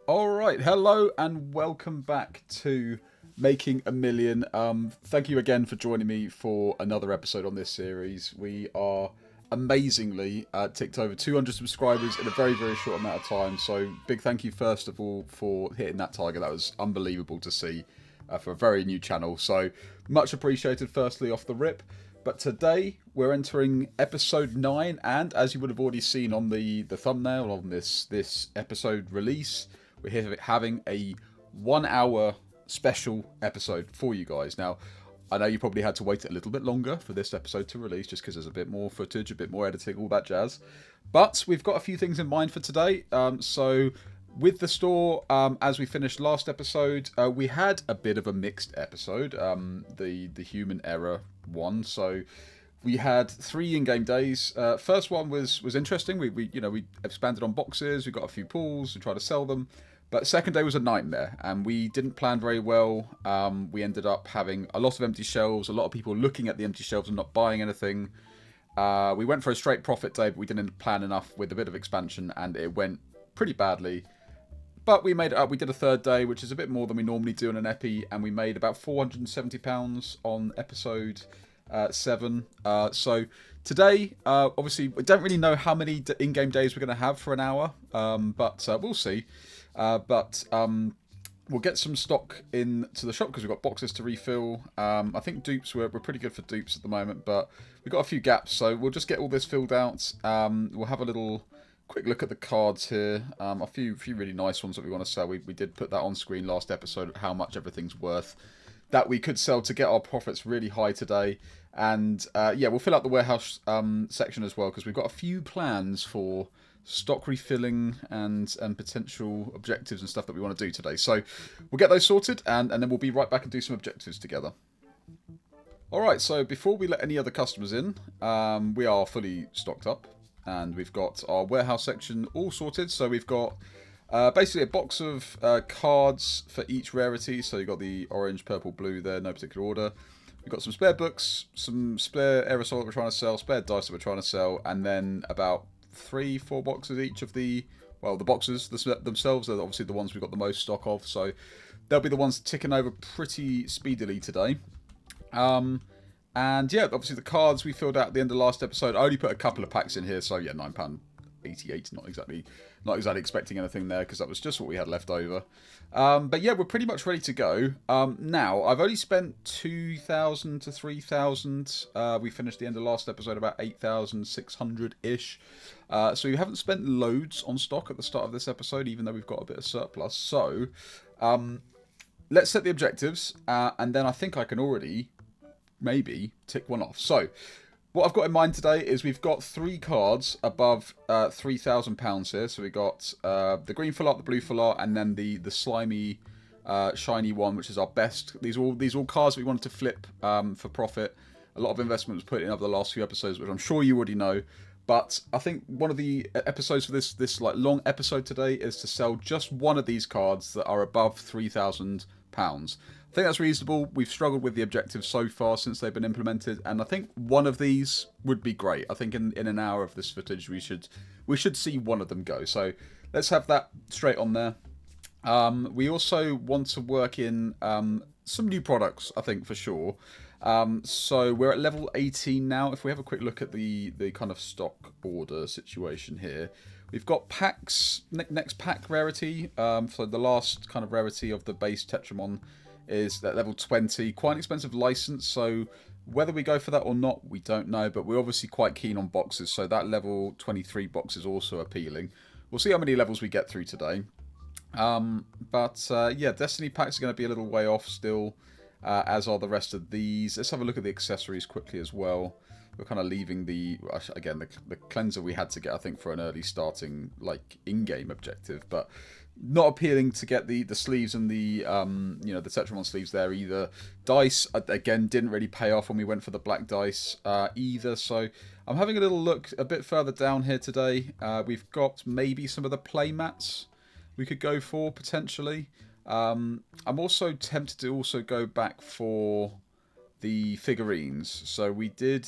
Alright, hello and welcome back to Making a Million. Thank you again for joining me for another episode on this series. We are amazingly ticked over 200 subscribers in a very, very short amount of time. So big thank you first of all for hitting that target. That was unbelievable to see for a very new channel. So much appreciated firstly off the rip. But today we're entering episode 9, and as you would have already seen on the thumbnail on this episode release, we're here having a 1 hour special episode for you guys. Now, I know you probably had to wait a little bit longer for this episode to release just because there's a bit more footage, a bit more editing, all that jazz. But we've got a few things in mind for today. So with the store, as we finished last episode, we had a bit of a mixed episode, the human error one. So we had 3 in-game days. First one was interesting. We expanded on boxes. We got a few pulls. We tried to sell them. But second day was a nightmare, and we didn't plan very well. We ended up having a lot of empty shelves, a lot of people looking at the empty shelves and not buying anything. We went for a straight profit day, but we didn't plan enough with a bit of expansion, and it went pretty badly. But we made it up. We did a third day, which is a bit more than we normally do in an epi, and we made about £470 on episode 7. So today, obviously, we don't really know how many in-game days we're going to have for an hour, but we'll see. We'll get some stock into the shop because we've got boxes to refill. I think dupes, we're pretty good for dupes at the moment, but we've got a few gaps, so we'll just get all this filled out. We'll have a little quick look at the cards here. A few really nice ones that we want to sell. We did put that on screen last episode of how much everything's worth that we could sell to get our profits really high today. And yeah, we'll fill out the warehouse section as well because we've got a few plans for stock refilling and potential objectives and stuff that we want to do today. So we'll get those sorted and then we'll be right back and do some objectives together. Alright, so before we let any other customers in, we are fully stocked up and we've got our warehouse section all sorted. So we've got basically a box of cards for each rarity. So you've got the orange, purple, blue there, no particular order. We've got some spare books, some spare aerosol that we're trying to sell, spare dice that we're trying to sell, and then about 3-4 boxes each of the boxes themselves are obviously the ones we've got the most stock of, so they'll be the ones ticking over pretty speedily today. And yeah, obviously the cards we filled out at the end of last episode. I only put a couple of packs in here, so yeah, £9.88. Not exactly expecting anything there because that was just what we had left over. But yeah, we're pretty much ready to go. Now I've only spent 2,000 to 3,000. We finished the end of last episode about 8,600 ish. So we haven't spent loads on stock at the start of this episode, even though we've got a bit of surplus. So let's set the objectives, and then I think I can already maybe tick one off. So what I've got in mind today is we've got 3 cards above £3,000 here. So we've got the green full art, the blue full art, and then the slimy shiny one, which is our best. These are all cards we wanted to flip for profit. A lot of investment was put in over the last few episodes, which I'm sure you already know. But I think one of the episodes for this like long episode today is to sell just one of these cards that are above £3,000. I think that's reasonable. We've struggled with the objectives so far since they've been implemented, and I think one of these would be great. I think in an hour of this footage we should see one of them go. So let's have that straight on there. We also want to work in some new products, I think, for sure. So we're at level 18 now. If we have a quick look at the kind of stock order situation here, we've got packs, next pack rarity. So the last kind of rarity of the base Tetramon is at level 20. Quite an expensive license, so whether we go for that or not, we don't know. But we're obviously quite keen on boxes, so that level 23 box is also appealing. We'll see how many levels we get through today. Yeah, Destiny packs are going to be a little way off still, as are the rest of these. Let's have a look at the accessories quickly as well. We're kind of leaving the cleanser we had to get, I think, for an early starting like in-game objective, but not appealing to get the sleeves and the the Tetramon sleeves there either. Dice again didn't really pay off when we went for the black dice either. So I'm having a little look a bit further down here today. We've got maybe some of the play mats we could go for potentially. I'm also tempted to also go back for the figurines. So we did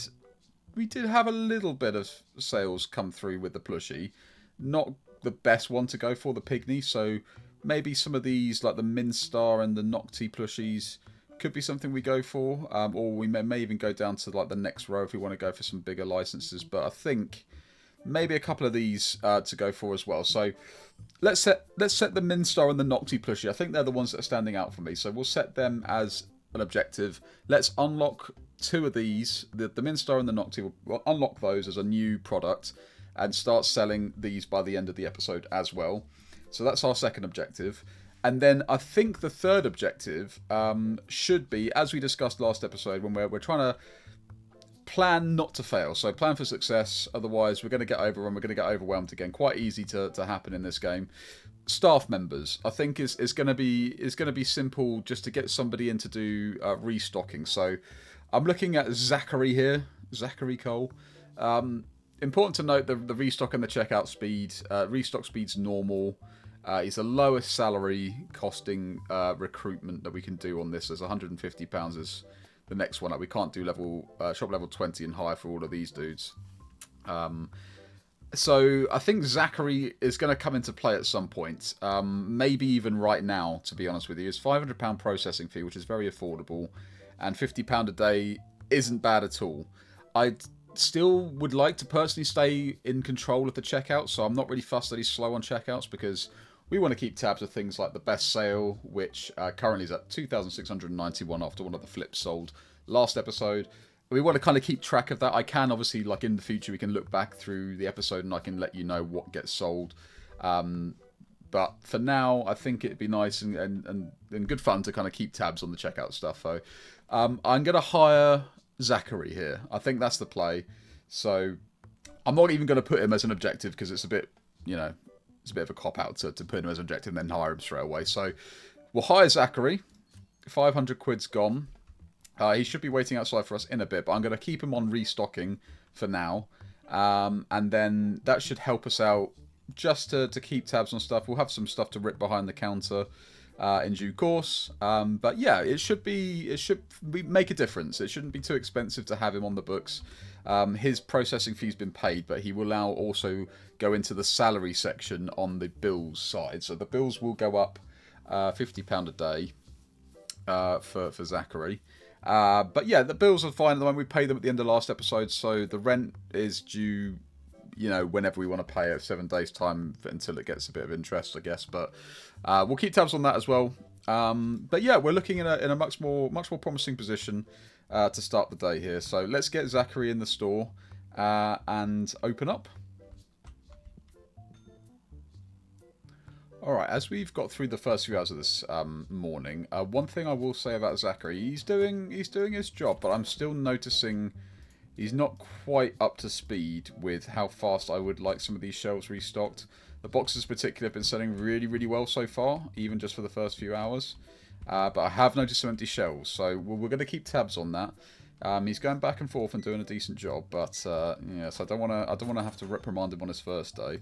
have a little bit of sales come through with the plushie. Not the best one to go for, the pygmy. So maybe some of these, like the Minstar and the Nocti plushies, could be something we go for. Or we may even go down to like the next row if we want to go for some bigger licenses. But I think maybe a couple of these to go for as well. So let's set the Minstar and the Nocti plushie. I think they're the ones that are standing out for me. So we'll set them as an objective. Let's unlock two of these, the Minstar and the Nocti. We'll unlock those as a new product and start selling these by the end of the episode as well. So that's our second objective. And then I think the third objective should be, as we discussed last episode, when we're trying to plan not to fail. So plan for success, otherwise we're going to get overrun, we're going to get overwhelmed again. Quite easy to happen in this game. Staff members, I think is going to be simple just to get somebody in to do restocking. So I'm looking at Zachary here, Zachary Cole. Important to note the restock and the checkout speed. Restock speed's normal. It's the lowest salary costing recruitment that we can do on this. As £150 is the next one up. We can't do shop level 20 and higher for all of these dudes. So I think Zachary is going to come into play at some point. Maybe even right now, to be honest with you. It's £500 processing fee, which is very affordable. And £50 a day isn't bad at all. I still would like to personally stay in control of the checkout. So I'm not really fussed that he's slow on checkouts, because we want to keep tabs of things like the best sale, which currently is at 2,691 after one of the flips sold last episode. We want to kind of keep track of that. I can obviously, like in the future, we can look back through the episode and I can let you know what gets sold. But for now, I think it'd be nice and good fun to kind of keep tabs on the checkout stuff. So I'm going to hire Zachary here. I think that's the play. So I'm not even going to put him as an objective because it's a bit, it's a bit of a cop-out to put him as an objective and then hire him straight away. So we'll hire Zachary. 500 quid's gone. He should be waiting outside for us in a bit, but I'm going to keep him on restocking for now. And then that should help us out just to keep tabs on stuff. We'll have some stuff to rip behind the counter in due course. But yeah, it should make a difference. It shouldn't be too expensive to have him on the books. His processing fee's been paid, but he will now also go into the salary section on the bills side. So the bills will go up £50 a day for Zachary. But yeah, the bills are fine at the moment. We paid them at the end of last episode, so the rent is due, whenever we want to pay it, 7 days time until it gets a bit of interest, I guess. But we'll keep tabs on that as well. But yeah, we're looking in a much more promising position to start the day here. So let's get Zachary in the store and open up. Alright, as we've got through the first few hours of this morning, one thing I will say about Zachary, he's doing his job, but I'm still noticing he's not quite up to speed with how fast I would like some of these shelves restocked. The boxes particularly have been selling really, really well so far, even just for the first few hours. But I have noticed some empty shelves, so we're going to keep tabs on that. He's going back and forth and doing a decent job, but yes, I don't want to have to reprimand him on his first day.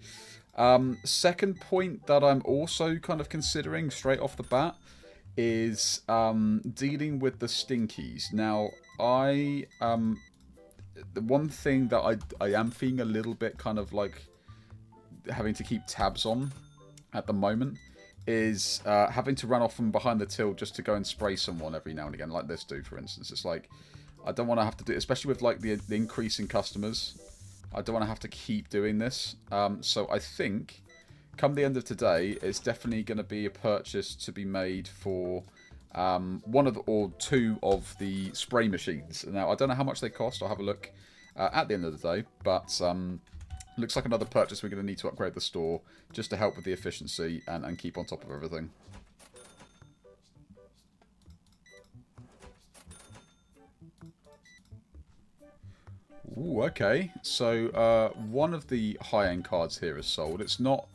Second point that I'm also kind of considering straight off the bat is dealing with the stinkies. Now, the one thing that I am feeling a little bit kind of like having to keep tabs on at the moment is having to run off from behind the till just to go and spray someone every now and again, like this dude, for instance. It's like, I don't want to have to do, especially with like the increase in customers, I don't want to have to keep doing this. So I think, come the end of today, it's definitely going to be a purchase to be made for one or two of the spray machines. Now, I don't know how much they cost. I'll have a look at the end of the day. But looks like another purchase we're going to need to upgrade the store just to help with the efficiency and keep on top of everything. Ooh, okay. So one of the high-end cards here is sold. It's not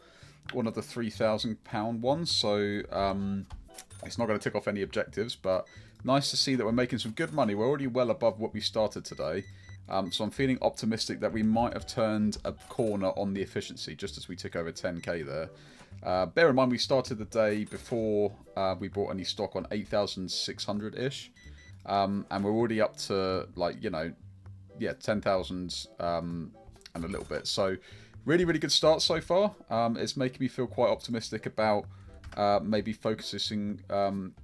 one of the £3,000 ones, so it's not going to tick off any objectives, but nice to see that we're making some good money. We're already well above what we started today, so I'm feeling optimistic that we might have turned a corner on the efficiency just as we took over 10k there. Bear in mind, we started the day before we bought any stock on 8,600-ish, and we're already up to, like, 10,000 and a little bit. So really, really good start so far. It's making me feel quite optimistic about maybe focusing some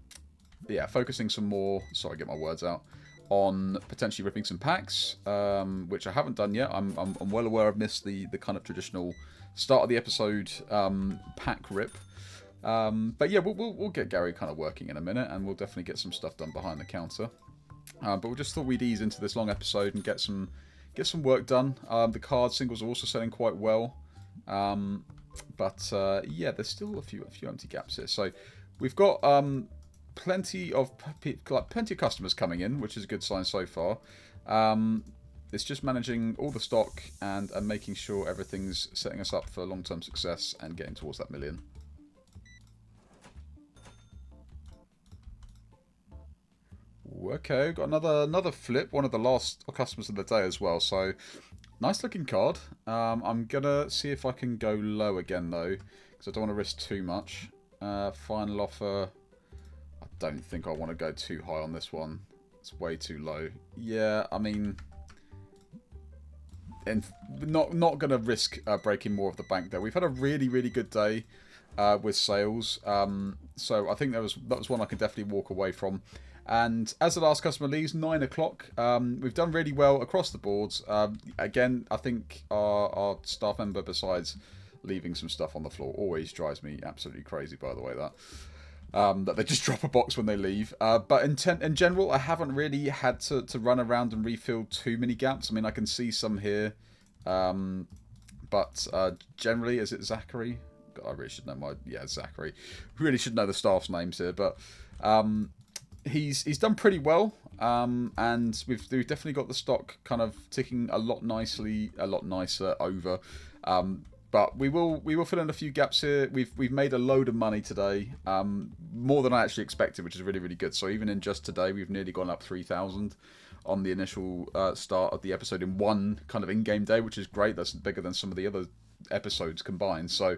more, sorry, get my words out, on potentially ripping some packs, which I haven't done yet. I'm well aware I've missed the kind of traditional start of the episode pack rip. But yeah, we'll get Gary kind of working in a minute, and we'll definitely get some stuff done behind the counter. But we just thought we'd ease into this long episode and get some work done. The card singles are also selling quite well. But yeah, there's still a few empty gaps here. So we've got plenty of customers coming in, which is a good sign so far. It's just managing all the stock and making sure everything's setting us up for long-term success and getting towards that million. Okay, got another flip, one of the last customers of the day as well. So nice looking card. I'm gonna see if I can go low again though, because I don't want to risk too much. Final offer. I don't think I want to go too high on this one. It's way too low. Yeah, I mean, and not gonna risk breaking more of the bank there. We've had a really good day with sales. So I think that was one I can definitely walk away from. And as the last customer leaves, 9 o'clock, we've done really well across the boards. Again, I think our staff member, besides leaving some stuff on the floor, always drives me absolutely crazy, by the way, that they just drop a box when they leave. But in general, I haven't really had to run around and refill too many gaps. I mean, I can see some here. But generally, is it Zachary? God, I really should know Zachary. Really should know the staff's names here, but... He's done pretty well, and we've definitely got the stock kind of ticking a lot nicer over. But we will fill in a few gaps here. We've made a load of money today, more than I actually expected, which is really good. So even in just today, we've nearly gone up 3,000 on the initial start of the episode in one kind of in-game day, which is great. That's bigger than some of the other episodes combined. So.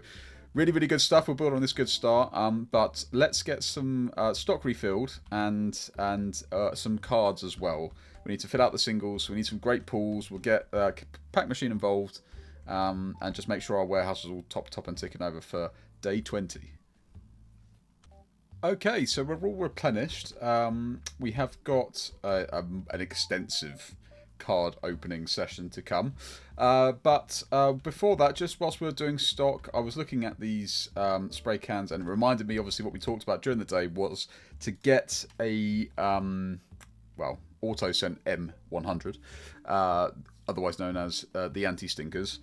Really good stuff. We'll build on this good start. But let's get some stock refilled and some cards as well. We need to fill out the singles. We need some great pools. We'll get pack machine involved, and just make sure our warehouse is all top and ticking over for day 20. Okay, so we're all replenished. We have got an extensive card opening session to come, but before that, just whilst we were doing stock, I was looking at these spray cans, and it reminded me, obviously, what we talked about during the day was to get a auto sent M100, otherwise known as the anti-stinkers.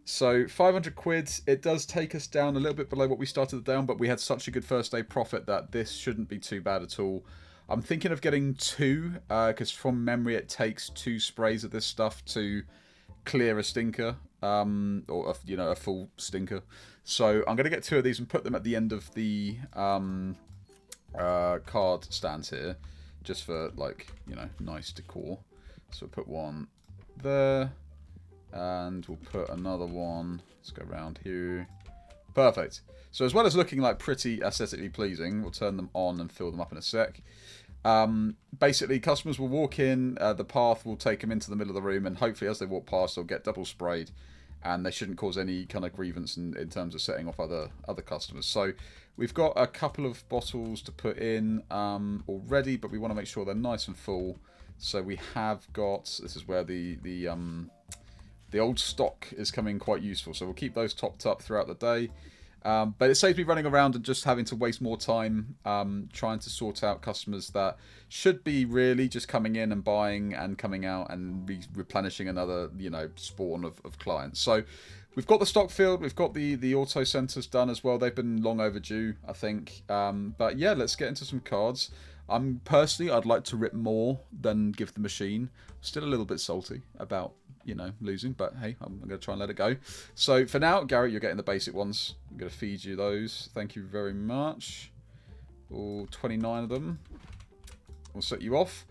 So 500 quid, it does take us down a little bit below what we started the day on, but we had such a good first day profit that this shouldn't be too bad at all. I'm thinking of getting 2, because from memory it takes 2 sprays of this stuff to clear a stinker, or a full stinker. So I'm going to get 2 of these and put them at the end of the card stands here, just for nice decor. So we'll put one there, and we'll put another one. Let's go around here. Perfect. So as well as looking like pretty aesthetically pleasing, we'll turn them on and fill them up in a sec. Basically, customers will walk in, the path will take them into the middle of the room, and hopefully as they walk past, they'll get double sprayed, and they shouldn't cause any kind of grievance in terms of setting off other customers. So we've got a couple of bottles to put in already, but we want to make sure they're nice and full. So we have got, this is where the old stock is coming quite useful. So we'll keep those topped up throughout the day. But it saves me running around and just having to waste more time trying to sort out customers that should be really just coming in and buying and coming out and replenishing another, spawn of clients. So we've got the stock filled. We've got the auto centers done as well. They've been long overdue, I think. But yeah, let's get into some cards. Personally, I'd like to rip more than give the machine. Still a little bit salty about losing, but hey, I'm going to try and let it go. So for now, Garrett, you're getting the basic ones. I'm going to feed you those. Thank you very much. All 29 of them. We'll set you off.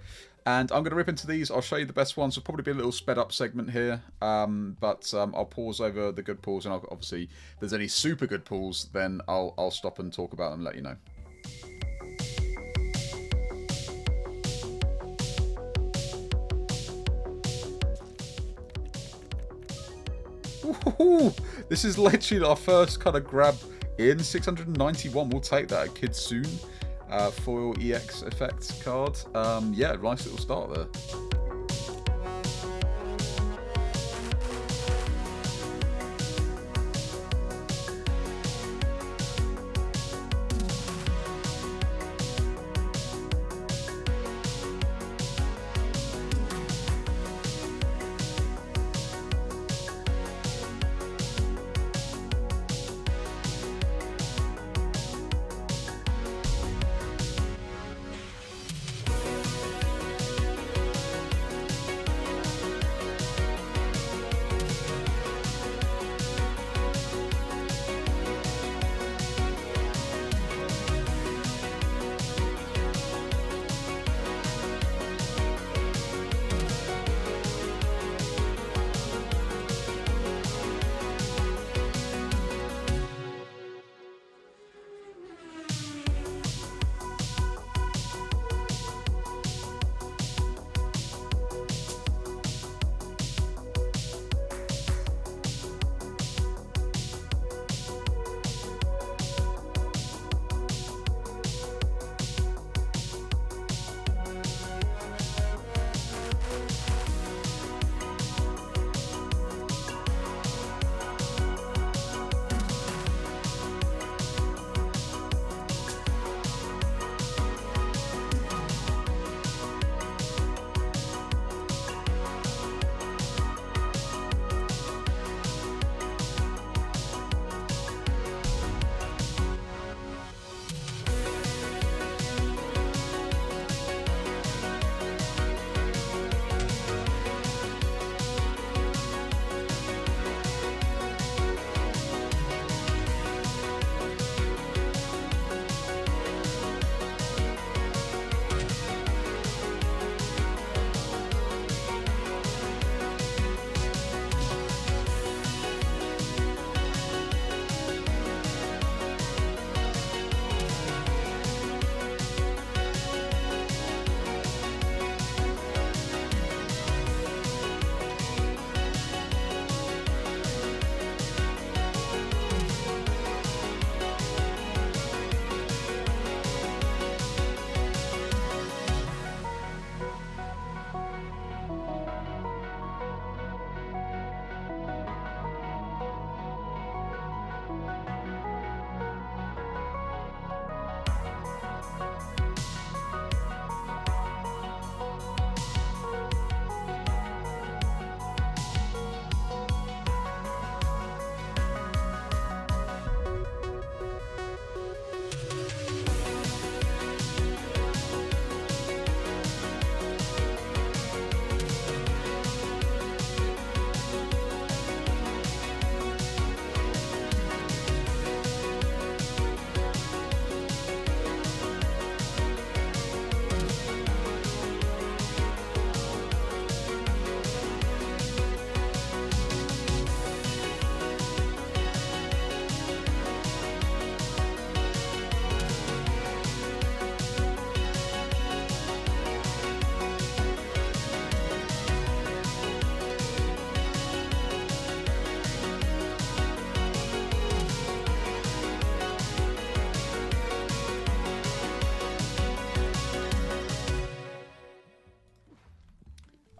And I'm going to rip into these. I'll show you the best ones. There'll probably be a little sped up segment here. But I'll pause over the good pulls. And obviously, if there's any super good pulls, then I'll stop and talk about them and let you know. Ooh, this is literally our first kind of grab in 691. We'll take that. A Kitsune foil EX effect card. Yeah, nice little start there.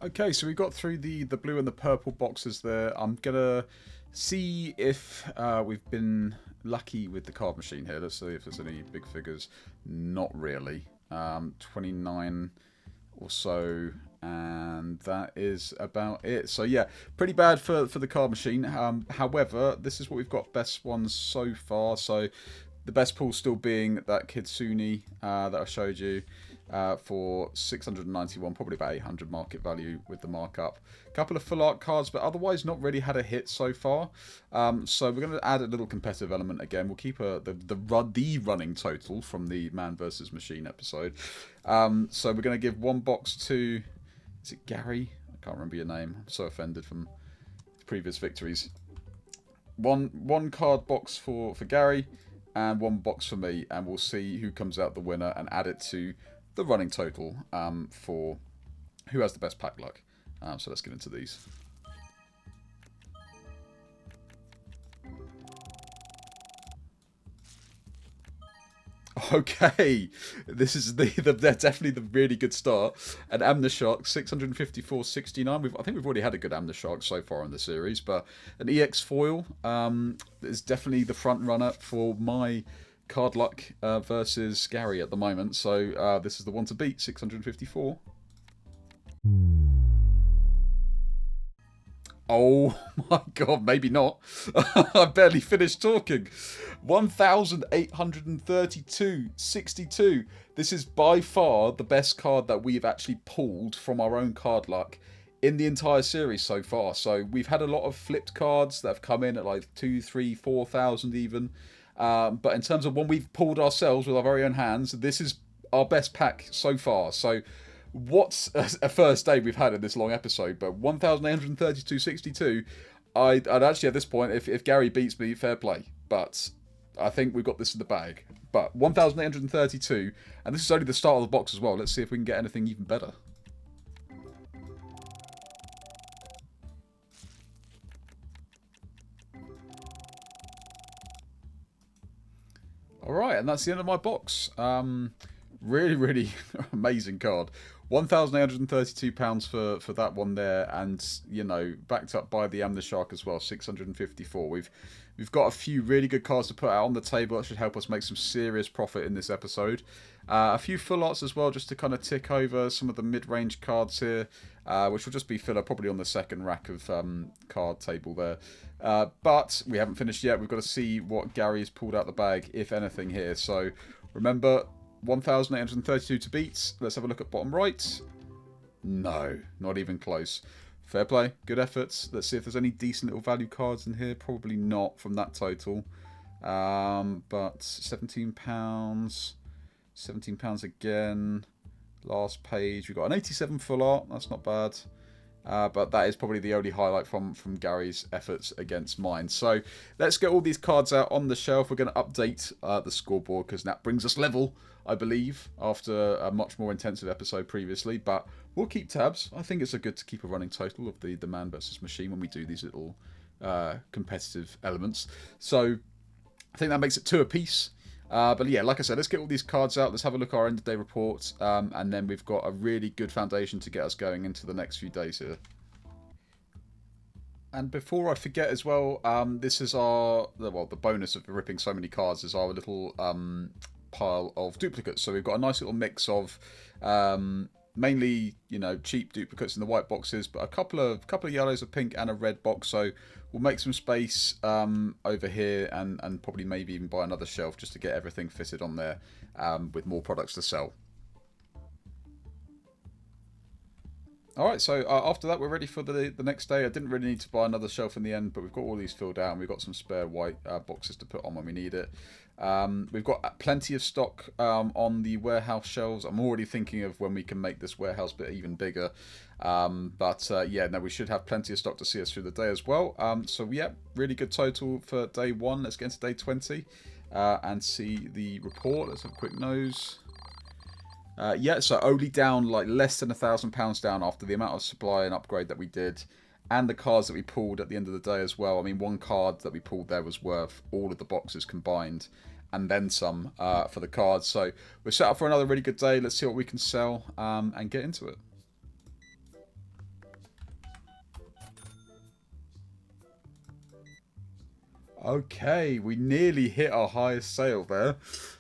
Okay, so we got through the blue and the purple boxes there. I'm going to see if we've been lucky with the card machine here. Let's see if there's any big figures. Not really. 29 or so, and that is about it. So yeah, pretty bad for the card machine. However, this is what we've got best ones so far. So the best pool still being that Kitsune that I showed you. For 691, probably about 800 market value with the markup. A couple of full art cards, but otherwise not really had a hit so far. So we're going to add a little competitive element again. We'll keep the running total from the Man vs. Machine episode. So we're going to give one box to... Is it Gary? I can't remember your name. I'm so offended from previous victories. One card box for Gary and one box for me, and we'll see who comes out the winner and add it to the running total for who has the best pack luck. So let's get into these. Okay, this is they're definitely the really good start. An Amneshark 654.69. I think we've already had a good Amneshark so far in the series, but an EX foil is definitely the front runner for my card luck versus Gary at the moment. So this is the one to beat, 654. Oh my god, maybe not. I barely finished talking. 1,832.62. This is by far the best card that we've actually pulled from our own card luck in the entire series so far. So we've had a lot of flipped cards that have come in at like 2, 3, 4,000 even. But in terms of one we've pulled ourselves with our very own hands, this is our best pack so far. So what's a first day we've had in this long episode, but 1,832.62. I'd actually at this point, if Gary beats me, fair play. But I think we've got this in the bag. But 1,832, and this is only the start of the box as well. Let's see if we can get anything even better. Alright, and that's the end of my box. Really, really amazing card. £1,832 for that one there, and you know, backed up by the Amneshark as well, 654. We've got a few really good cards to put out on the table that should help us make some serious profit in this episode. A few full arts as well, just to kind of tick over some of the mid-range cards here, which will just be filler probably on the second rack of card table there. But we haven't finished yet. We've got to see what Gary's pulled out the bag, if anything, here. So remember, 1,832 to beat. Let's have a look at bottom right. No, not even close. Fair play, good efforts. Let's see if there's any decent little value cards in here. Probably not from that total. But £17. £17 again. Last page. We've got an 87 full art. That's not bad. But that is probably the only highlight from Gary's efforts against mine. So let's get all these cards out on the shelf. We're going to update the scoreboard because that brings us level, I believe, after a much more intensive episode previously. But we'll keep tabs. I think it's good to keep a running total of the man versus machine when we do these little competitive elements. So I think that makes it 2 apiece. But yeah, like I said, let's get all these cards out. Let's have a look at our end of day reports. And then we've got a really good foundation to get us going into the next few days here. And before I forget as well, this is the bonus of ripping so many cards is our little pile of duplicates. So we've got a nice little mix of mainly, you know, cheap duplicates in the white boxes, but a couple of yellows, a pink, and a red box. So we'll make some space over here and probably maybe even buy another shelf just to get everything fitted on there with more products to sell. Alright, so after that we're ready for the next day. I didn't really need to buy another shelf in the end, but we've got all these filled out and we've got some spare white boxes to put on when we need it. We've got plenty of stock on the warehouse shelves. I'm already thinking of when we can make this warehouse bit even bigger. Yeah, no, we should have plenty of stock to see us through the day as well. So yeah, really good total for day 1. Let's get into day 20 and see the report. Let's have a quick nose. Yeah, so only down like less than £1,000 down after the amount of supply and upgrade that we did, and the cards that we pulled at the end of the day as well. I mean, one card that we pulled there was worth all of the boxes combined, and then some for the cards. So we're set up for another really good day. Let's see what we can sell and get into it. Okay, we nearly hit our highest sale there.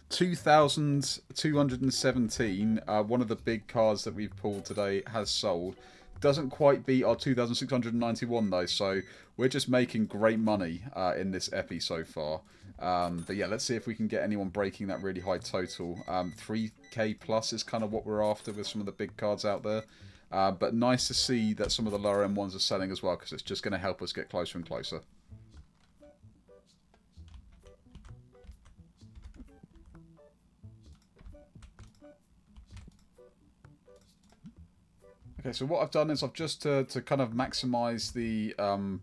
2,217. One of the big cards that we've pulled today has sold. Doesn't quite beat our 2,691 though, so we're just making great money in this epi so far. But yeah, let's see if we can get anyone breaking that really high total. 3k plus is kind of what we're after with some of the big cards out there. But nice to see that some of the lower end ones are selling as well, because it's just going to help us get closer and closer. Okay, so what I've done is I've just to kind of maximise the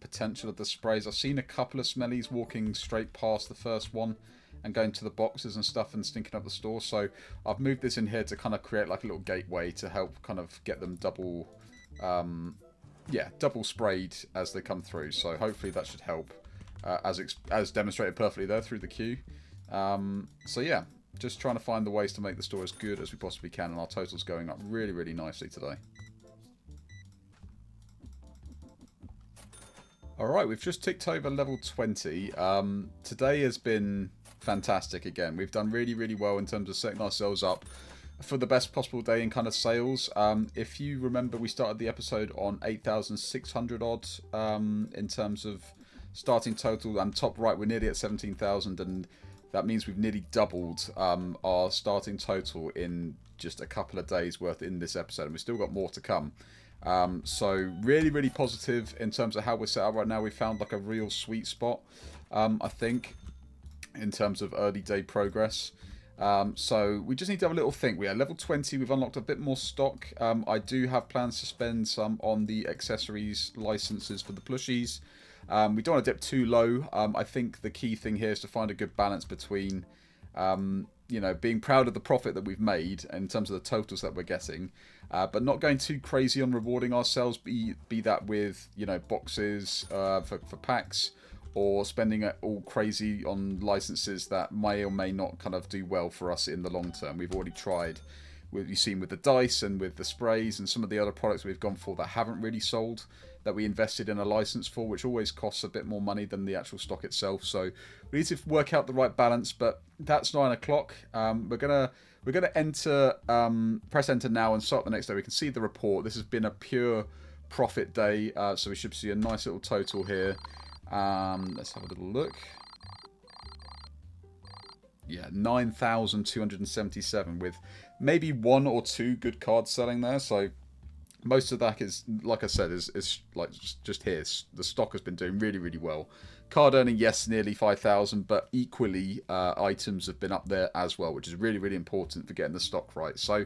potential of the sprays. I've seen a couple of smellies walking straight past the first one and going to the boxes and stuff and stinking up the store. So I've moved this in here to kind of create like a little gateway to help kind of get them double sprayed as they come through. So hopefully that should help as demonstrated perfectly there through the queue. So yeah, Just trying to find the ways to make the store as good as we possibly can, and our total's going up really, really nicely today. Alright, we've just ticked over level 20. Today has been fantastic again. We've done really, really well in terms of setting ourselves up for the best possible day in kind of sales. If you remember, we started the episode on 8,600 odd in terms of starting total, and top right we're nearly at 17,000, and that means we've nearly doubled our starting total in just a couple of days worth in this episode, and we've still got more to come. So really, really positive in terms of how we're set up right now. We found like a real sweet spot, I think, in terms of early day progress. So we just need to have a little think. We are level 20. We've unlocked a bit more stock. I do have plans to spend some on the accessories licenses for the plushies. We don't want to dip too low. I think the key thing here is to find a good balance between, you know, being proud of the profit that we've made in terms of the totals that we're getting, but not going too crazy on rewarding ourselves. Be that with, you know, boxes for packs, or spending it all crazy on licenses that may or may not kind of do well for us in the long term. We've already tried, you've seen with the dice and with the sprays and some of the other products we've gone for that haven't really sold, that we invested in a license for, which always costs a bit more money than the actual stock itself. So we need to work out the right balance, but that's 9 o'clock. We're gonna enter, press enter now and start the next day. We can see the report. This has been a pure profit day, so we should see a nice little total here. Let's have a little look. Yeah, 9,277 with maybe 1 or 2 good cards selling there. So most of that is, like I said, is like just here. The stock has been doing really, really well. Card earning, yes, nearly 5,000, but equally items have been up there as well, which is really, really important for getting the stock right. So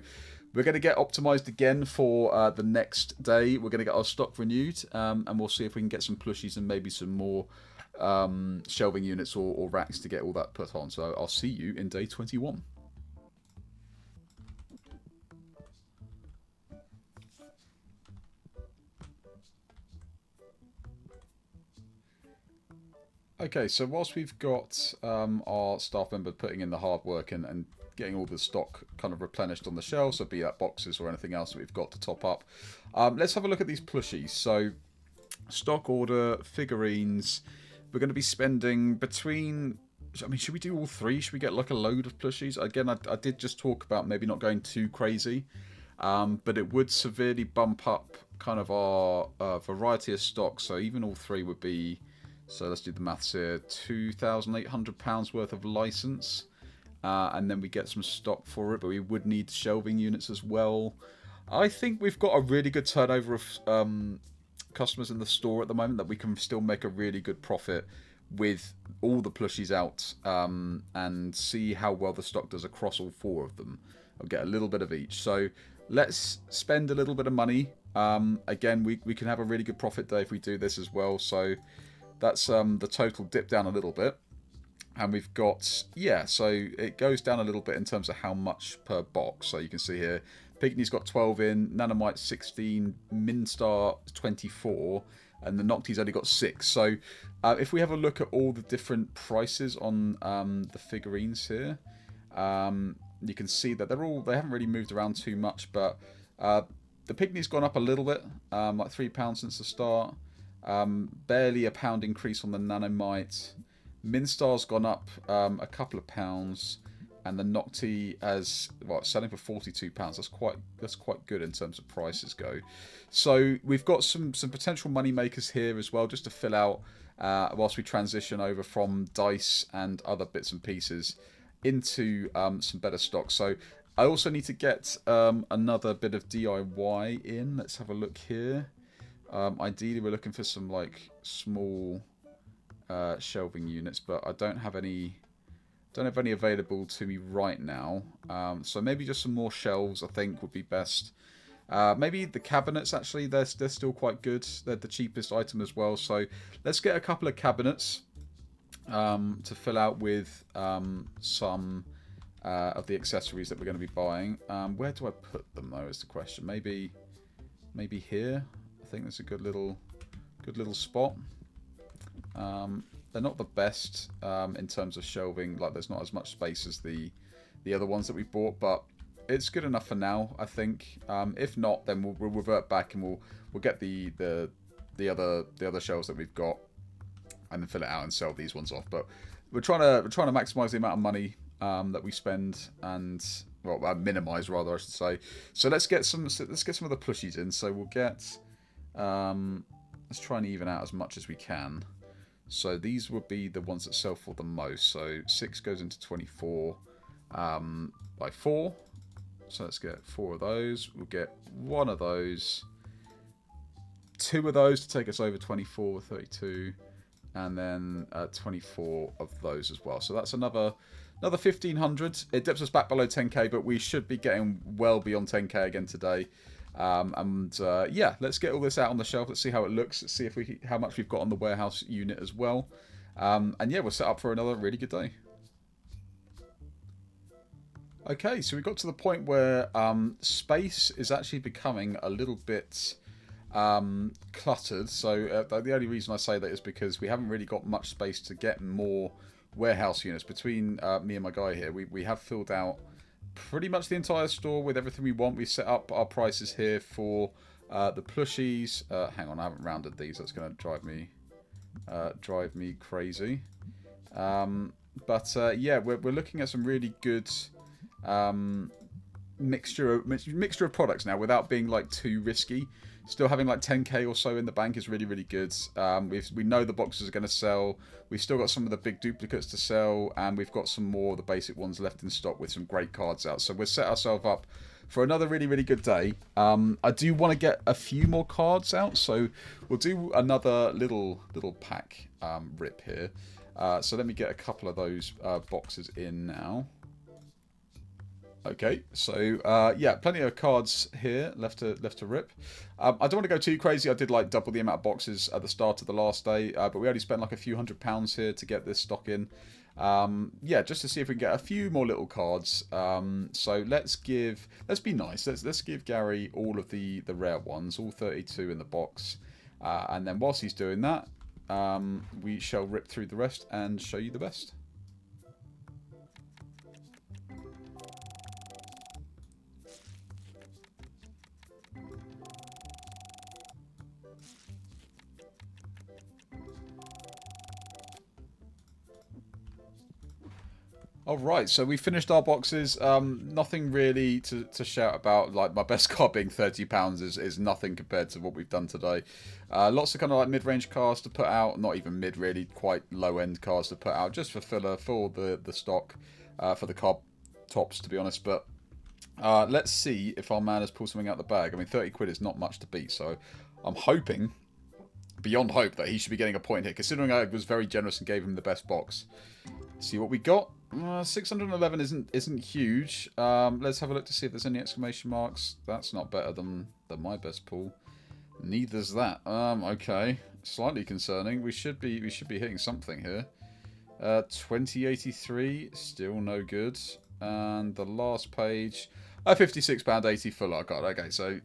we're going to get optimized again for the next day. We're going to get our stock renewed, and we'll see if we can get some plushies and maybe some more shelving units or racks to get all that put on. So I'll see you in day 21. Okay, so whilst we've got our staff member putting in the hard work and getting all the stock kind of replenished on the shelves, so be that boxes or anything else that we've got to top up, let's have a look at these plushies. So stock order, figurines, we're going to be spending between, I mean, should we do all 3? Should we get like a load of plushies? Again, I did just talk about maybe not going too crazy, but it would severely bump up kind of our variety of stock. So even all 3 would be, so let's do the maths here, £2,800 worth of license, and then we get some stock for it, but we would need shelving units as well. I think we've got a really good turnover of customers in the store at the moment, that we can still make a really good profit with all the plushies out, and see how well the stock does across all 4 of them. I'll get a little bit of each. So let's spend a little bit of money. Again, we can have a really good profit day if we do this as well. So that's the total dip down a little bit. And we've got, yeah, so it goes down a little bit in terms of how much per box. So you can see here, Pygmy's got 12 in, Nanomite 16, Minstar 24, and the Nocti's only got 6. So if we have a look at all the different prices on the figurines here, you can see that they haven't really moved around too much, but the Pygmy's gone up a little bit, like £3 since the start. Barely a £1 increase on the Nanomite. Minstar's gone up a couple of pounds, and the Nocti has selling for £42. That's quite good in terms of prices go. So we've got some potential money makers here as well, just to fill out whilst we transition over from dice and other bits and pieces into some better stock. So I also need to get another bit of DIY in. Let's have a look here. Ideally, we're looking for some like small shelving units, but I don't have any available to me right now. So maybe just some more shelves, I think, would be best. Maybe the cabinets, actually, they're still quite good. They're the cheapest item as well. So let's get a couple of cabinets to fill out with some of the accessories that we're going to be buying. Where do I put them, though, is the question. Maybe here. I think that's a good little spot. They're not the best in terms of shelving. Like, there's not as much space as the the other ones that we've bought, but it's good enough for now, I think. If not, then we'll revert back and we'll get the other shelves that we've got and then fill it out and sell these ones off. But we're trying to maximize the amount of money that we spend, and well, minimize rather, I should say. So let's get some of the plushies in. So we'll get let's try and even out as much as we can. So these would be the ones that sell for the most. So 6 goes into 24 by 4. So let's get 4 of those. We'll get 1 of those, 2 of those to take us over 24, 32, and then 24 of those as well. So that's another 1,500. It dips us back below 10k, but we should be getting well beyond 10k again today. Yeah, let's get all this out on the shelf. Let's see how it looks. Let's see how much we've got on the warehouse unit as well. And yeah, we're set up for another really good day. Okay, so we got to the point where space is actually becoming a little bit cluttered. So the only reason I say that is because we haven't really got much space to get more warehouse units. Between me and my guy here, we have filled out pretty much the entire store with everything we want. We set up our prices here for the plushies. Hang on, I haven't rounded these. That's going to drive me crazy. Yeah, we're looking at some really good mixture of products now without being like too risky. Still having like 10k or so in the bank is really, really good. We know the boxes are going to sell. We've still got some of the big duplicates to sell, and we've got some more of the basic ones left in stock with some great cards out. So we'll set ourselves up for another really, really good day. I do want to get a few more cards out, so we'll do another little pack rip here. So let me get a couple of those boxes in now. Okay, so yeah, plenty of cards here left to rip. I don't want to go too crazy. I did like double the amount of boxes at the start of the last day, but we only spent like a few £100 here to get this stock in. Yeah, just to see if we can get a few more little cards. So let's be nice. Let's give Gary all of the rare ones, all 32 in the box, and then whilst he's doing that, we shall rip through the rest and show you the best. Alright, so we finished our boxes. Nothing really to shout about. Like, my best card being £30 is nothing compared to what we've done today. Lots of kind of like mid-range cards to put out. Not even mid, really. Quite low-end cards to put out. Just for filler, for the stock. For the card tops, to be honest. But let's see if our man has pulled something out the bag. I mean, 30 quid is not much to beat. So I'm hoping, beyond hope, that he should be getting a point here. Considering I was very generous and gave him the best box. See what we got. 611 isn't huge. Let's have a look to see if there's any exclamation marks. That's not better than my best pull. Neither's that. Okay, slightly concerning. We should be hitting something here. 2083, still no good. And the last page, £56.80 full art card. Okay, so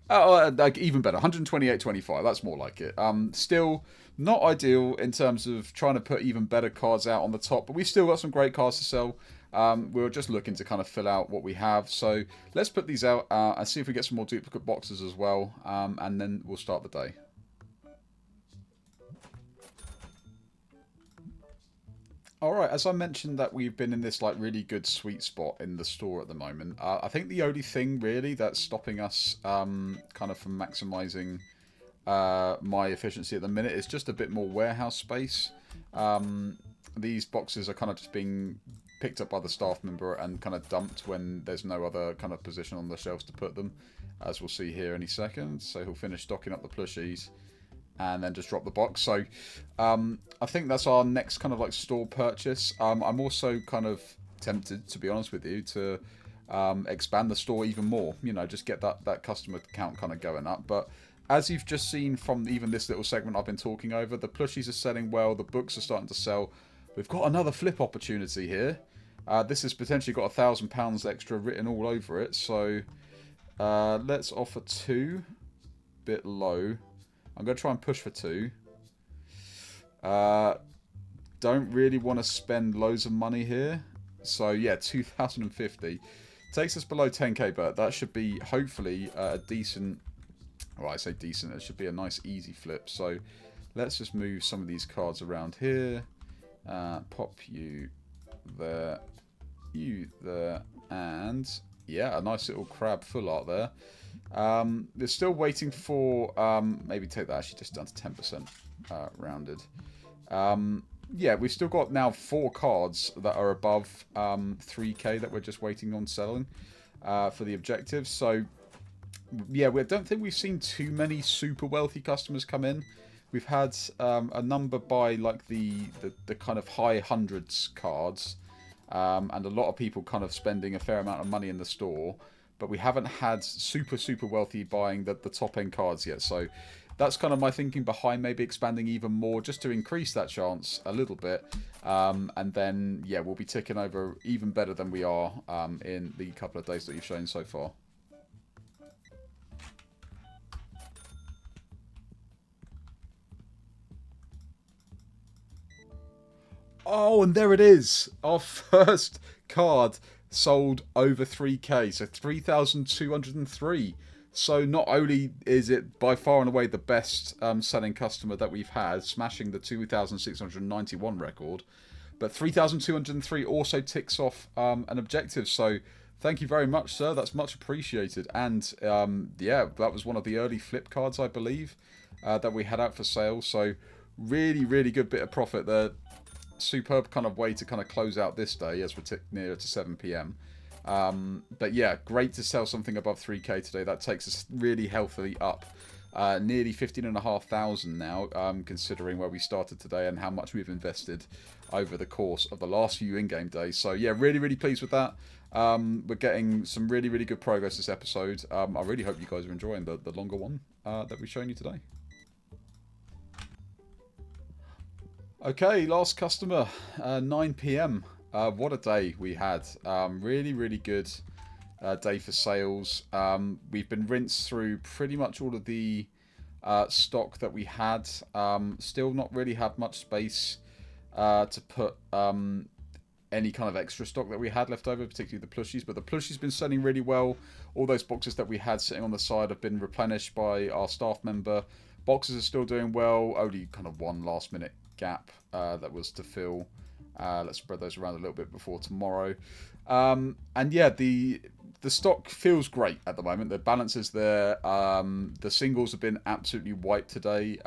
like even better, 128.25. That's more like it. Still not ideal in terms of trying to put even better cards out on the top, but we've still got some great cards to sell. We were just looking to kind of fill out what we have. So let's put these out and see if we get some more duplicate boxes as well, and then we'll start the day. Alright, as I mentioned that we've been in this like really good sweet spot in the store at the moment. I think the only thing really that's stopping us kind of from maximising my efficiency at the minute is just a bit more warehouse space. These boxes are kind of just being picked up by the staff member and kind of dumped when there's no other kind of position on the shelves to put them, as we'll see here any second. So he'll finish stocking up the plushies and then just drop the box. So I think that's our next kind of like store purchase. I'm also kind of tempted, to be honest with you, to expand the store even more. You know, just get that customer count kind of going up. But as you've just seen from even this little segment I've been talking over, the plushies are selling well. The books are starting to sell. We've got another flip opportunity here. This has potentially got £1,000 extra written all over it. So let's offer 2. Bit low. I'm going to try and push for 2. Don't really want to spend loads of money here. So yeah, 2,050. Takes us below 10k, but that should be hopefully a decent... Well, I say decent. It should be a nice easy flip. So let's just move some of these cards around here. Pop you there, you there, and yeah, a nice little crab full art there. They're still waiting for maybe take that actually just down to 10% rounded. Yeah, we've still got now 4 cards that are above 3k that we're just waiting on selling for the objectives. So yeah, we don't think we've seen too many super wealthy customers come in. We've had a number by like the kind of high hundreds cards, and a lot of people kind of spending a fair amount of money in the store. But we haven't had super wealthy buying the top end cards yet. So that's kind of my thinking behind maybe expanding even more, just to increase that chance a little bit. And then yeah, we'll be ticking over even better than we are in the couple of days that you've shown so far. Oh, and there it is. Our first card sold over 3k, so 3,203. So not only is it by far and away the best selling customer that we've had, smashing the 2,691 record, but 3,203 also ticks off an objective. So thank you very much, sir. That's much appreciated. And yeah, that was one of the early flip cards, I believe, that we had out for sale. So really good bit of profit there. Superb kind of way to kind of close out this day as we're nearer to 7 p.m. But yeah, great to sell something above 3k today. That takes us really healthily up. Nearly 15,500 now, considering where we started today and how much we've invested over the course of the last few in-game days. So yeah, really pleased with that. We're getting some really good progress this episode. I really hope you guys are enjoying the longer one that we've shown you today. Okay, last customer, 9 p.m. What a day we had. Really good day for sales. We've been rinsed through pretty much all of the stock that we had. Still not really have much space to put any kind of extra stock that we had left over, particularly the plushies. But the plushies been selling really well. All those boxes that we had sitting on the side have been replenished by our staff member. Boxes are still doing well. Only kind of one last minute gap that was to fill. Let's spread those around a little bit before tomorrow. And yeah, the stock feels great at the moment. The balance is there. The singles have been absolutely wiped today,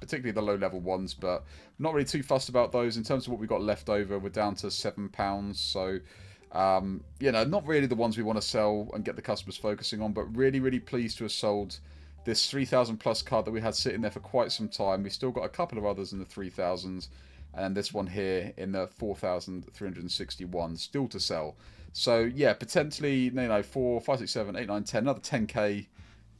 particularly the low level ones, but not really too fussed about those. In terms of what we've got left over, we're down to £7. So you know, not really the ones we want to sell and get the customers focusing on, but really pleased to have sold this 3,000 plus card that we had sitting there for quite some time. We've still got a couple of others in the 3,000s, and this one here in the 4,361 still to sell. So yeah, potentially, you know, 4, 5, 6, 7, 8, 9, 10, another 10k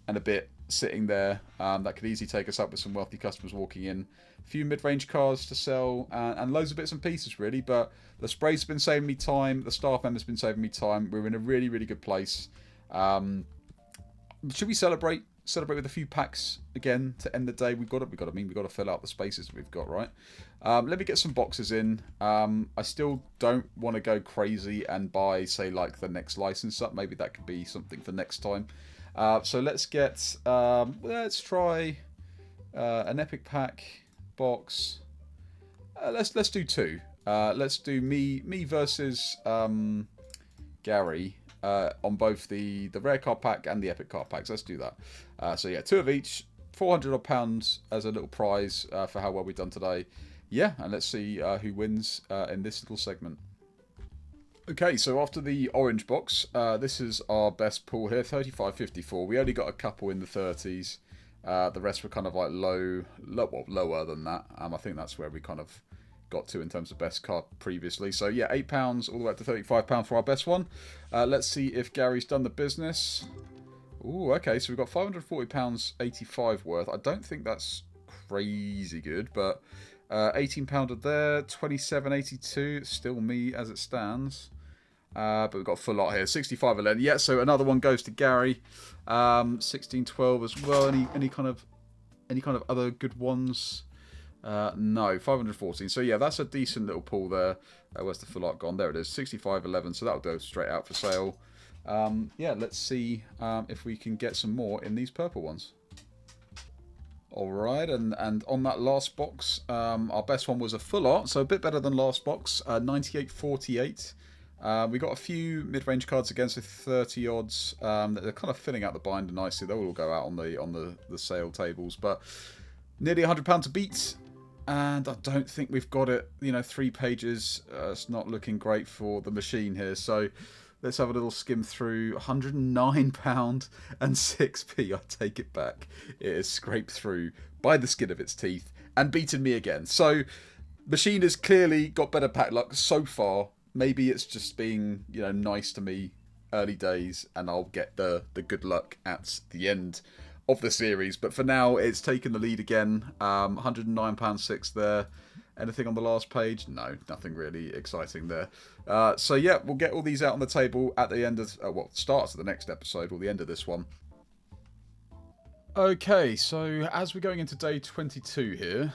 and a bit sitting there. That could easily take us up with some wealthy customers walking in. A few mid-range cards to sell, and loads of bits and pieces really. But the spray's been saving me time. The staff member's been saving me time. We're in a really good place. Should we celebrate with a few packs again to end the day? We've got to fill out the spaces that we've got, right? Let me get some boxes in. I still don't want to go crazy and buy, say, like the next license up. Maybe that could be something for next time. So let's get let's try an epic pack box. Let's do 2. Let's do me versus Gary. On both the rare card pack and the epic card packs. Let's do that. So yeah, 2 of each, £400 odd as a little prize for how well we've done today. Yeah, and let's see who wins in this little segment. Okay, so after the orange box, this is our best pool here, 35.54. We only got a couple in the 30s. The rest were kind of like lower than that. I think that's where we kind of got to in terms of best card previously. So yeah, £8 all the way up to £35 for our best one. Let's see if Gary's done the business. Ooh, okay, so we've got £540.85 worth. I don't think that's crazy good, but £18 there, £27.82. Still me as it stands. But we've got a full lot here. 65.11. Yeah, so another one goes to Gary. 16.12 as well. Any kind of other good ones? No, 514. So yeah, that's a decent little pool there. Where's the full art gone? There it is, 6511. So that'll go straight out for sale. Yeah, let's see if we can get some more in these purple ones. Alright, and on that last box, our best one was a full art, so a bit better than last box, 98.48. We got a few mid-range cards against the 30 odds. They're kind of filling out the binder nicely. They'll all go out on the sale tables, but nearly £100 to beat. And I don't think we've got it, 3 pages. It's not looking great for the machine here. So let's have a little skim through. £109 and 6p. I take it back. It is scraped through by the skin of its teeth and beaten me again. So machine has clearly got better pack luck so far. Maybe it's just being, nice to me early days, and I'll get the good luck at the end of the series. But for now, it's taken the lead again. £109.6 there. Anything on the last page? No, nothing really exciting there. So yeah, we'll get all these out on the table at the end of, starts of the next episode, or the end of this one. Okay, so as we're going into day 22 here,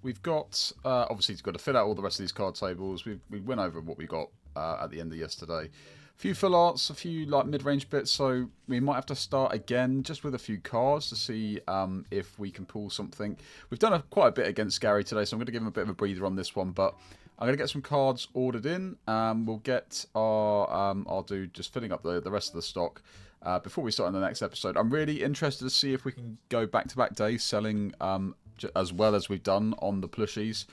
we've got, obviously, got to fill out all the rest of these card tables. We went over what we got at the end of yesterday. A few full arts, a few like mid-range bits, so we might have to start again just with a few cards to see if we can pull something. We've done quite a bit against Gary today, so I'm going to give him a bit of a breather on this one, but I'm going to get some cards ordered in. We'll get I'll do just filling up the rest of the stock before we start in the next episode. I'm really interested to see if we can go back-to-back days selling as well as we've done on the plushies.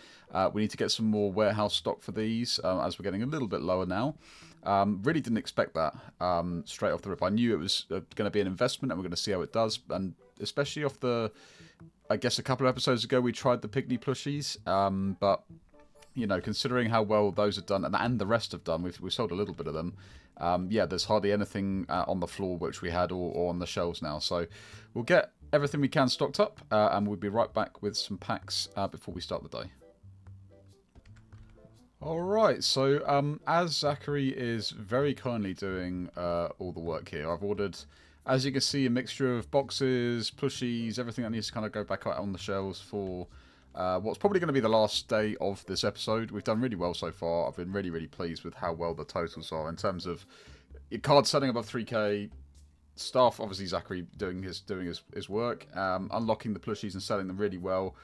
We need to get some more warehouse stock for these as we're getting a little bit lower now. Really didn't expect that straight off the rip. I knew it was going to be an investment and we're going to see how it does. And especially off I guess a couple of episodes ago we tried the Pygmy plushies. But, considering how well those have done and the rest have done, we've sold a little bit of them. Yeah, there's hardly anything on the floor which we had or on the shelves now. So we'll get everything we can stocked up and we'll be right back with some packs before we start the day. Alright, so as Zachary is very kindly doing all the work here, I've ordered, as you can see, a mixture of boxes, plushies, everything that needs to kind of go back out on the shelves for what's probably going to be the last day of this episode. We've done really well so far. I've been really, really pleased with how well the totals are in terms of your cards selling above 3k, staff, obviously Zachary doing his work, unlocking the plushies and selling them really well.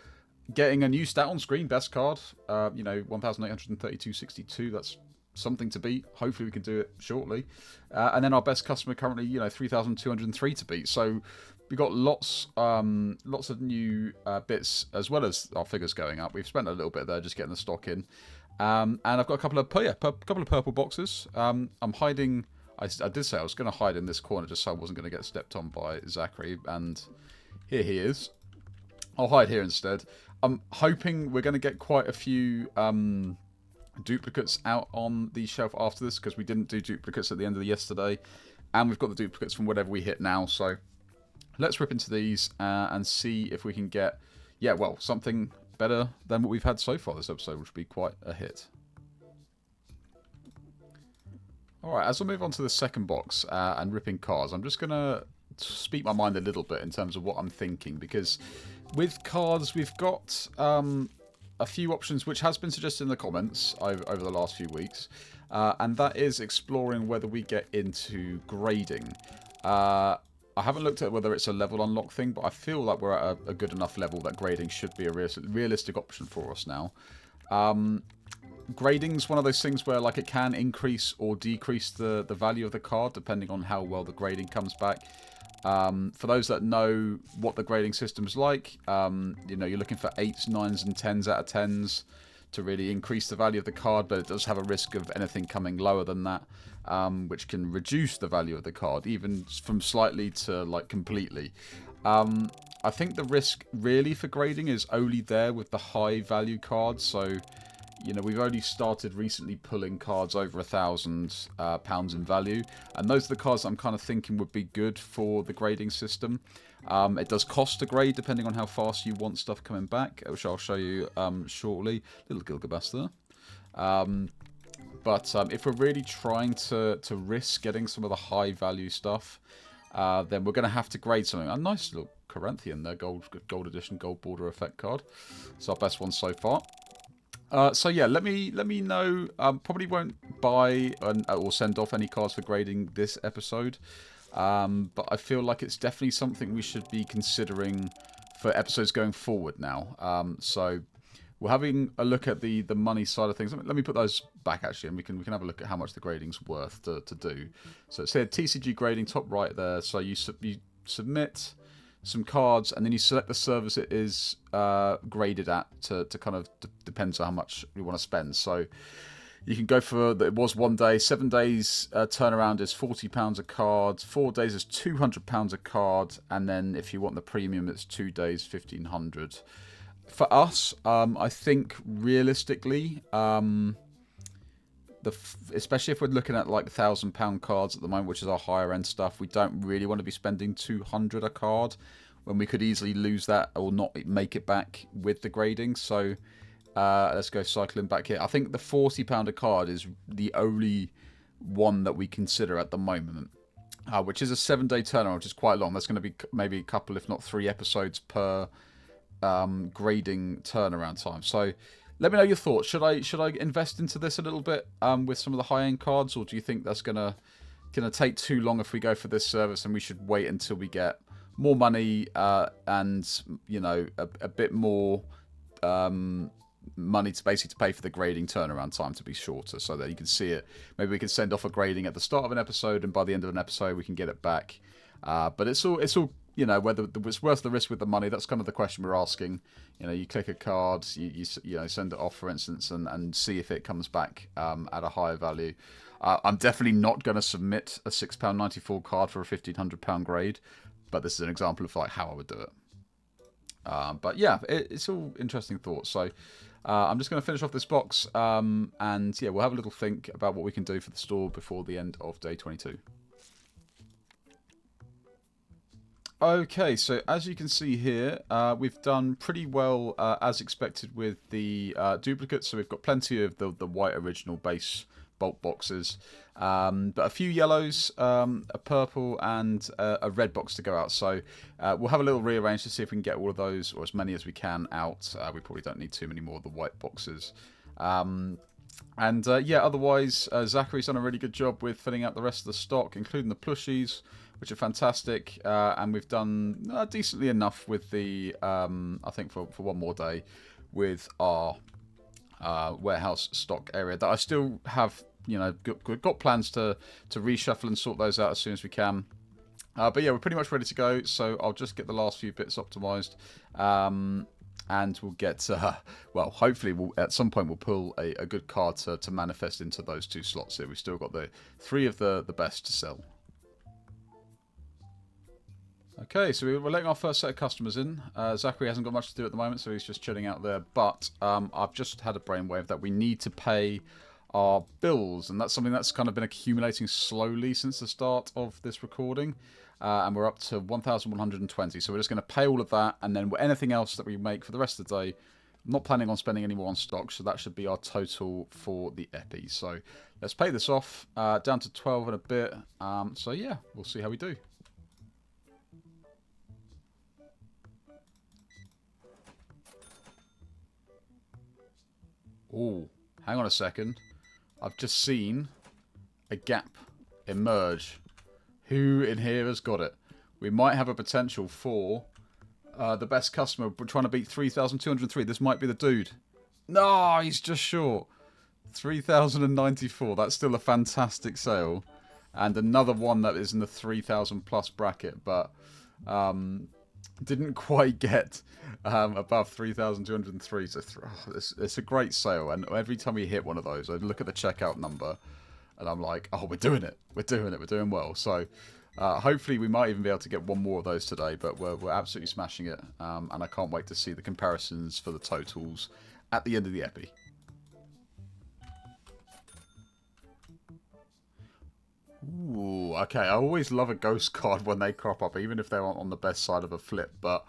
Getting a new stat on screen, best card, 1,832.62. That's something to beat. Hopefully we can do it shortly. And then our best customer currently, 3,203 to beat. So we got lots of new bits as well as our figures going up. We've spent a little bit there just getting the stock in. And I've got a couple of purple boxes. I'm hiding. I did say I was going to hide in this corner just so I wasn't going to get stepped on by Zachary. And here he is. I'll hide here instead. I'm hoping we're going to get quite a few duplicates out on the shelf after this because we didn't do duplicates at the end of yesterday. And we've got the duplicates from whatever we hit now. So let's rip into these and see if we can get, something better than what we've had so far this episode, which would be quite a hit. Alright, as I move on to the second box and ripping cards, I'm just going to speak my mind a little bit in terms of what I'm thinking, because with cards we've got a few options which has been suggested in the comments over the last few weeks, and that is exploring whether we get into grading. I haven't looked at whether it's a level unlock thing, but I feel like we're at a good enough level that grading should be a realistic option for us now. Grading's one of those things where it can increase or decrease the value of the card depending on how well the grading comes back. For those that know what the grading system's like, you're looking for 8s, 9s and 10s out of 10s to really increase the value of the card, but it does have a risk of anything coming lower than that, which can reduce the value of the card, even from slightly to completely. I think the risk really for grading is only there with the high value cards, so we've only started recently pulling cards over £1,000 in value, and those are the cards I'm kind of thinking would be good for the grading system. It does cost to grade depending on how fast you want stuff coming back, which I'll show you shortly. Little Gilgamesh there. But if we're really trying to risk getting some of the high value stuff, then we're going to have to grade something. A nice little Corinthian, their gold edition, gold border effect card. It's our best one so far. So yeah, let me know. Probably won't buy or send off any cards for grading this episode, but I feel like it's definitely something we should be considering for episodes going forward now. So we're having a look at the money side of things. Let me put those back actually, and we can have a look at how much the grading's worth to do. So it's here TCG grading top right there. So you submit some cards, and then you select the service it is graded at to kind of depends on how much you want to spend. So you can go for, it was 1 day, 7 days turnaround is £40 a card, 4 days is £200 a card, and then if you want the premium, it's 2 days, 1500. For us, I think realistically, especially if we're looking at like £1,000 cards at the moment, which is our higher end stuff, we don't really want to be spending 200 a card when we could easily lose that or not make it back with the grading. So let's go cycling back here. I think the £40 a card is the only one that we consider at the moment, which is a 7-day turnaround, which is quite long. That's going to be maybe a couple, if not 3 episodes per grading turnaround time. So let me know your thoughts. Should I invest into this a little bit with some of the high-end cards, or do you think that's gonna take too long if we go for this service, and we should wait until we get more money and you know a bit more money to basically pay for the grading turnaround time to be shorter, so that you can see it? Maybe we can send off a grading at the start of an episode, and by the end of an episode we can get it back. But it's all you know, whether it's worth the risk with the money. That's kind of the question we're asking. You know, you click a card, you know, send it off, for instance, and see if it comes back at a higher value. I'm definitely not going to submit a £6.94 card for a £1,500 grade, but this is an example of like how I would do it. But yeah, it's all interesting thoughts. So I'm just going to finish off this box, and yeah, we'll have a little think about what we can do for the store before the end of day 22. Okay, so as you can see here, we've done pretty well as expected with the duplicates. So we've got plenty of the white original base bulk boxes, but a few yellows, a purple, and a red box to go out. So we'll have a little rearrange to see if we can get all of those, or as many as we can, out. We probably don't need too many more of the white boxes. And yeah, otherwise, Zachary's done a really good job with filling out the rest of the stock, including the plushies, which are fantastic, and we've done decently enough with the, I think for one more day, with our warehouse stock area that I still have, you know, got plans to reshuffle and sort those out as soon as we can. But yeah, we're pretty much ready to go, so I'll just get the last few bits optimized, and we'll get, well, hopefully at some point we'll pull a good card to manifest into those 2 slots here. We've still got the 3 of the best to sell. Okay, so we're letting our first set of customers in. Zachary hasn't got much to do at the moment, so he's just chilling out there. But I've just had a brainwave that we need to pay our bills, and that's something that's kind of been accumulating slowly since the start of this recording. And we're up to 1,120. So we're just going to pay all of that, and then anything else that we make for the rest of the day, I'm not planning on spending any more on stock, so that should be our total for the epi. So let's pay this off, down to 12 and a bit. So yeah, we'll see how we do. Oh, hang on a second. I've just seen a gap emerge. Who in here has got it? We might have a potential for the best customer. We're trying to beat 3,203. This might be the dude. No, he's just short. 3,094. That's still a fantastic sale. And another one that is in the 3,000 plus bracket, but didn't quite get above 3,203. So it's a great sale, and every time we hit one of those, I look at the checkout number and I'm like, oh, we're doing it, we're doing well. So hopefully we might even be able to get one more of those today, but we're absolutely smashing it, and I can't wait to see the comparisons for the totals at the end of the epi. Ooh, okay, I always love a ghost card when they crop up, even if they're on the best side of a flip. But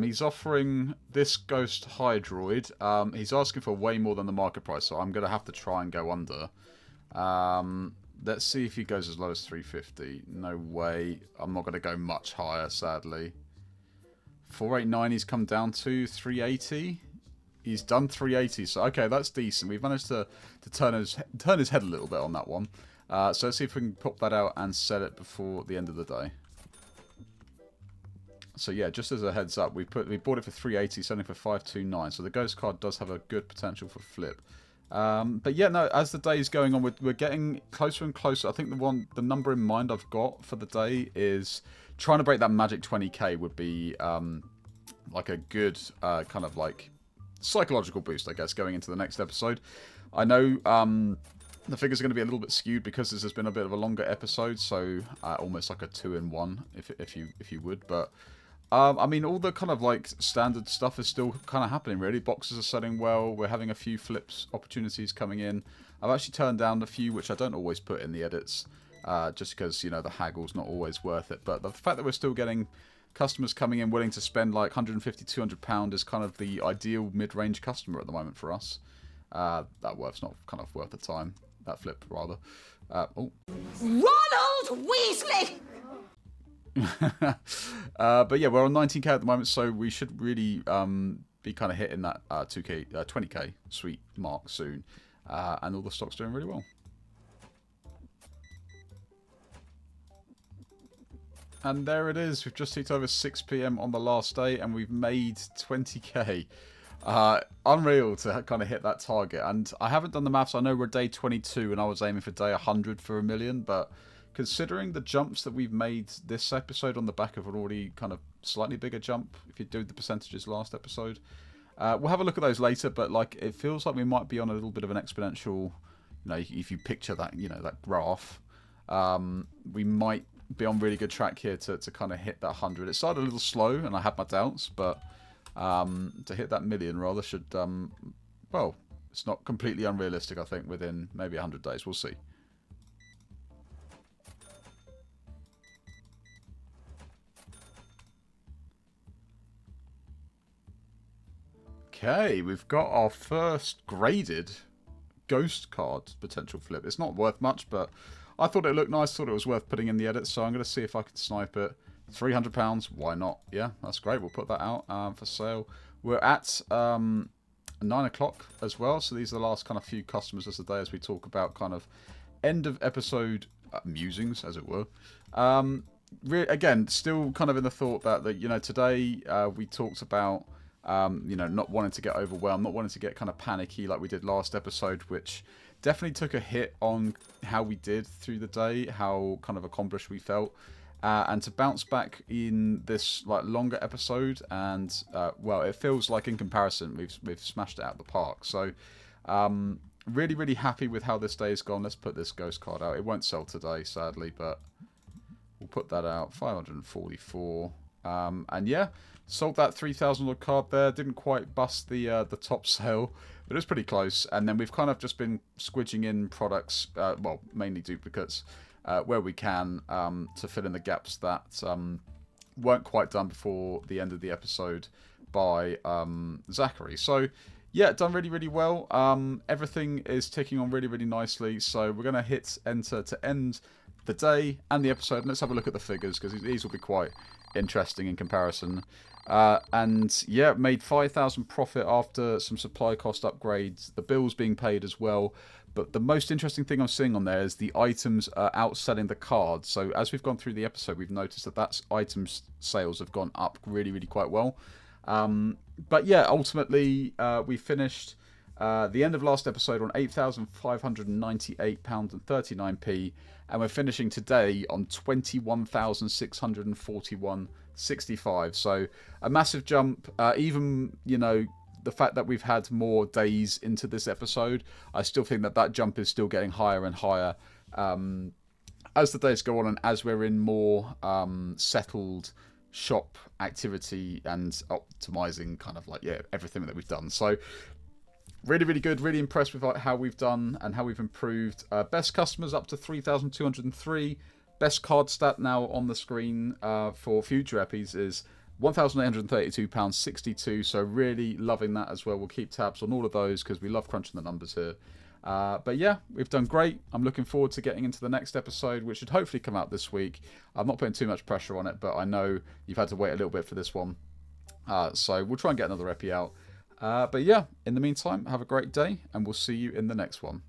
he's offering this ghost Hydroid. He's asking for way more than the market price, so I'm going to have to try and go under. Let's see if he goes as low as 350. No way. I'm not going to go much higher, sadly. 489 he's come down to 380. He's done 380, so okay, that's decent. We've managed to turn his head a little bit on that one. So let's see if we can pop that out and sell it before the end of the day. So yeah, just as a heads up, we bought it for 380, selling for 529. So the ghost card does have a good potential for flip. But yeah, no, as the day is going on, we're getting closer and closer. I think the number in mind I've got for the day is trying to break that magic 20k would be like a good kind of like psychological boost, I guess, going into the next episode. I know the figures are going to be a little bit skewed because this has been a bit of a longer episode, so almost like a 2-in-1, if you would. But I mean, all the kind of like standard stuff is still kind of happening, really. Boxes are selling well. We're having a few flips opportunities coming in. I've actually turned down a few, which I don't always put in the edits, just because, you know, the haggle's not always worth it. But the fact that we're still getting customers coming in willing to spend like £150–200 is kind of the ideal mid-range customer at the moment for us. That worth's not kind of worth the time. That flip, rather. Oh. Ronald Weasley! But yeah, we're on 19k at the moment, so we should really be kind of hitting that 20k sweet mark soon. And all the stock's doing really well. And there it is. We've just hit over 6 PM on the last day, and we've made 20k. Unreal to kind of hit that target. And I haven't done the maths. I know we're day 22, and I was aiming for day 100 for a million. But considering the jumps that we've made this episode on the back of an already kind of slightly bigger jump, if you do the percentages last episode, we'll have a look at those later. But like, it feels like we might be on a little bit of an exponential. You know, if you picture that, you know, that graph, we might be on really good track here to kind of hit that 100. It started a little slow, and I had my doubts, but to hit that million rather should, well, it's not completely unrealistic, I think, within maybe 100 days. We'll see. Okay, we've got our first graded ghost card potential flip. It's not worth much, but I thought it looked nice, thought it was worth putting in the edit, so I'm going to see if I can snipe it. £300, why not? Yeah, that's great. We'll put that out for sale. We're at 9 o'clock as well, so these are the last kind of few customers of the day as we talk about kind of end of episode musings, as it were. Again, still kind of in the thought that you know, today we talked about you know, not wanting to get overwhelmed, not wanting to get kind of panicky like we did last episode, which definitely took a hit on how we did through the day, how kind of accomplished we felt. And to bounce back in this like longer episode, and well, it feels like in comparison we've smashed it out of the park. So really, really happy with how this day's gone. Let's put this ghost card out. It won't sell today, sadly, but we'll put that out. 544. And yeah, sold that 3,000 odd card there. Didn't quite bust the top sale, but it was pretty close. And then we've kind of just been squidging in products, well, mainly duplicates, where we can, to fill in the gaps that weren't quite done before the end of the episode by Zachary. So yeah, done really, really well. Everything is ticking on really, really nicely. So we're going to hit enter to end the day and the episode. And let's have a look at the figures, because these will be quite interesting in comparison. And yeah, made 5,000 profit after some supply cost upgrades, the bills being paid as well. But the most interesting thing I'm seeing on there is the items are outselling the cards. So as we've gone through the episode, we've noticed that items sales have gone up really, really quite well. But yeah, ultimately we finished the end of last episode on £8,598.39p, and we're finishing today on £21,641.65. So a massive jump. Even, you know, the fact that we've had more days into this episode, I still think that jump is still getting higher and higher as the days go on, and as we're in more settled shop activity and optimizing kind of like, yeah, everything that we've done. So really, really good. Really impressed with how we've done and how we've improved. Best customers up to 3,203. Best card stat now on the screen for future epis is £1,832.62. So really loving that as well. We'll keep tabs on all of those because we love crunching the numbers here. But yeah, we've done great. I'm looking forward to getting into the next episode, which should hopefully come out this week. I'm not putting too much pressure on it, but I know you've had to wait a little bit for this one. So we'll try and get another epi out. But yeah, in the meantime, have a great day, and we'll see you in the next one.